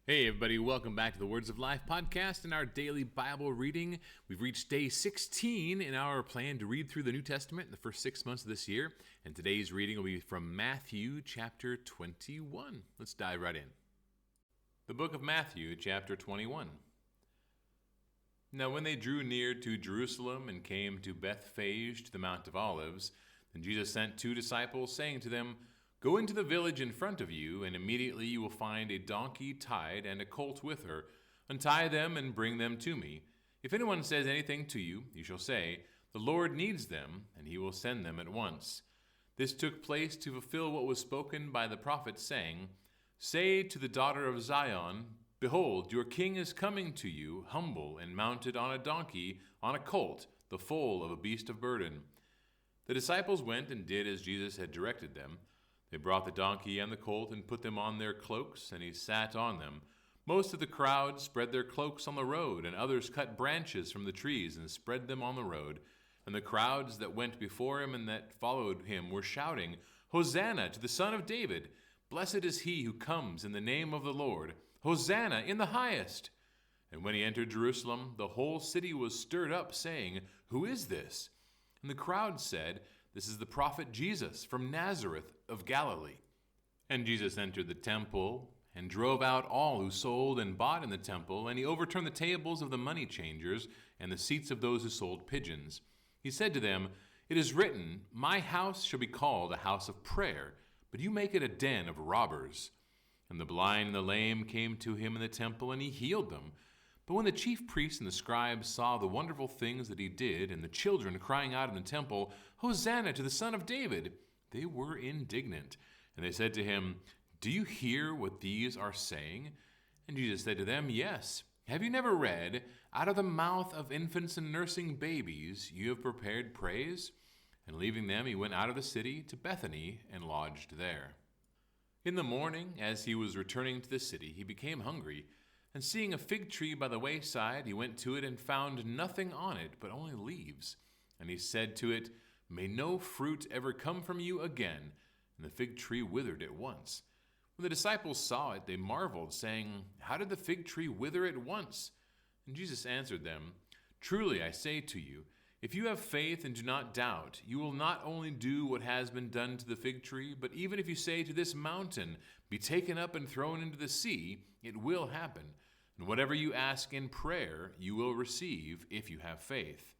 Hey everybody, welcome back to the Words of Life podcast and our daily Bible reading. We've reached day 16 in our plan to read through the New Testament in the first 6 months of this year, and today's reading will be from Matthew chapter 21. Let's dive right in. The book of Matthew chapter 21. Now when they drew near to Jerusalem and came to Bethphage to the Mount of Olives, then Jesus sent 2 disciples, saying to them, "Go into the village in front of you, and immediately you will find a donkey tied and a colt with her. Untie them and bring them to me. If anyone says anything to you, you shall say, 'The Lord needs them,' and he will send them at once." This took place to fulfill what was spoken by the prophet, saying, "Say to the daughter of Zion, Behold, your king is coming to you, humble and mounted on a donkey, on a colt, the foal of a beast of burden." The disciples went and did as Jesus had directed them. They brought the donkey and the colt and put them on their cloaks, and he sat on them. Most of the crowd spread their cloaks on the road, and others cut branches from the trees and spread them on the road. And the crowds that went before him and that followed him were shouting, "Hosanna to the Son of David! Blessed is he who comes in the name of the Lord! Hosanna in the highest!" And when he entered Jerusalem, the whole city was stirred up, saying, "Who is this?" And the crowd said, "This is the prophet Jesus from Nazareth of Galilee." And Jesus entered the temple and drove out all who sold and bought in the temple, and he overturned the tables of the money changers and the seats of those who sold pigeons. He said to them, "It is written, 'My house shall be called a house of prayer,' but you make it a den of robbers." And the blind and the lame came to him in the temple, and he healed them. But when the chief priests and the scribes saw the wonderful things that he did, and the children crying out in the temple, "Hosanna to the Son of David," they were indignant. And they said to him, "Do you hear what these are saying?" And Jesus said to them, "Yes. Have you never read, 'Out of the mouth of infants and nursing babies you have prepared praise'?" And leaving them, he went out of the city to Bethany and lodged there. In the morning, as he was returning to the city, he became hungry. And seeing a fig tree by the wayside, he went to it and found nothing on it but only leaves. And he said to it, "May no fruit ever come from you again." And the fig tree withered at once. When the disciples saw it, they marveled, saying, "How did the fig tree wither at once?" And Jesus answered them, "Truly I say to you, if you have faith and do not doubt, you will not only do what has been done to the fig tree, but even if you say to this mountain, 'Be taken up and thrown into the sea,' it will happen. And whatever you ask in prayer, you will receive if you have faith."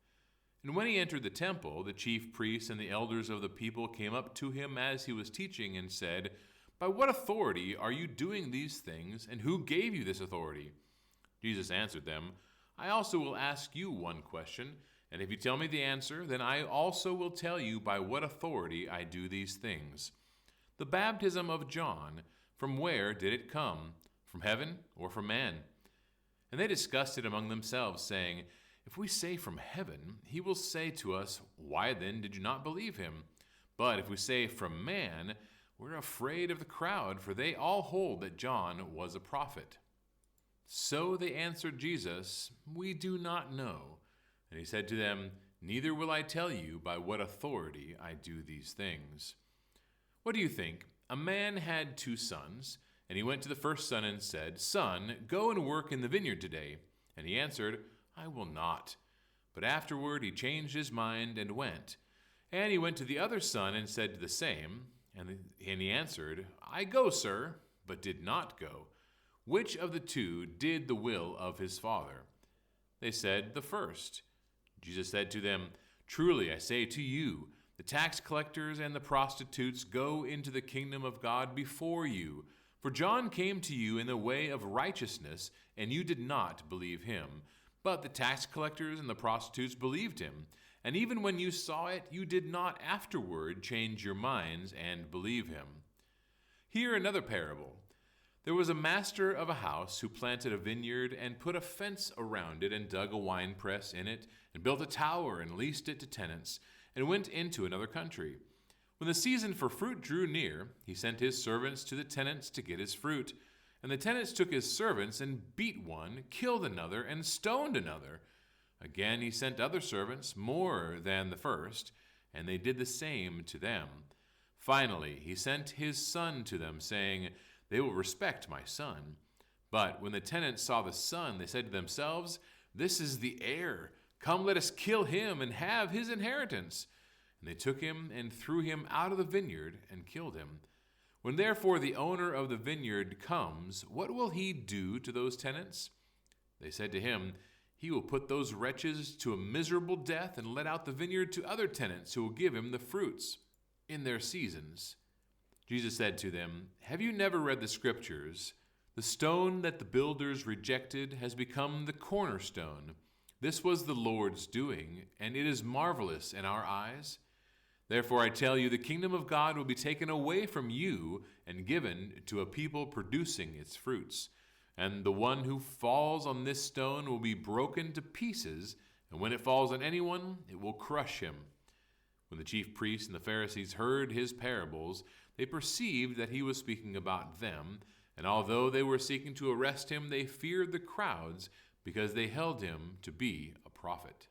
And when he entered the temple, the chief priests and the elders of the people came up to him as he was teaching and said, "By what authority are you doing these things, and who gave you this authority?" Jesus answered them, "I also will ask you one question, and if you tell me the answer, then I also will tell you by what authority I do these things. The baptism of John, from where did it come? From heaven or from man?" And they discussed it among themselves, saying, "If we say from heaven, he will say to us, 'Why then did you not believe him?' But if we say from man, we're afraid of the crowd, for they all hold that John was a prophet." So they answered Jesus, "We do not know." And he said to them, "Neither will I tell you by what authority I do these things. What do you think? A man had 2 sons, and he went to the first son and said, 'Son, go and work in the vineyard today.' And he answered, 'I will not.' But afterward he changed his mind and went. And he went to the other son and said the same. And he answered, 'I go, sir,' but did not go. Which of the 2 did the will of his father?" They said, "The first." Jesus said to them, "Truly I say to you, the tax collectors and the prostitutes go into the kingdom of God before you. For John came to you in the way of righteousness, and you did not believe him. But the tax collectors and the prostitutes believed him. And even when you saw it, you did not afterward change your minds and believe him. Hear another parable. There was a master of a house who planted a vineyard and put a fence around it and dug a winepress in it and built a tower and leased it to tenants and went into another country. When the season for fruit drew near, he sent his servants to the tenants to get his fruit. And the tenants took his servants and beat one, killed another, and stoned another. Again he sent other servants, more than the first, and they did the same to them. Finally he sent his son to them, saying, 'They will respect my son.' But when the tenants saw the son, they said to themselves, 'This is the heir. Come, let us kill him and have his inheritance.' And they took him and threw him out of the vineyard and killed him. When therefore the owner of the vineyard comes, what will he do to those tenants?" They said to him, "He will put those wretches to a miserable death and let out the vineyard to other tenants who will give him the fruits in their seasons." Jesus said to them, "Have you never read the scriptures? The stone that the builders rejected has become the cornerstone. This was the Lord's doing, and it is marvelous in our eyes. Therefore I tell you, the kingdom of God will be taken away from you and given to a people producing its fruits. And the one who falls on this stone will be broken to pieces, and when it falls on anyone, it will crush him." When the chief priests and the Pharisees heard his parables, they perceived that he was speaking about them, and although they were seeking to arrest him, they feared the crowds, because they held him to be a prophet.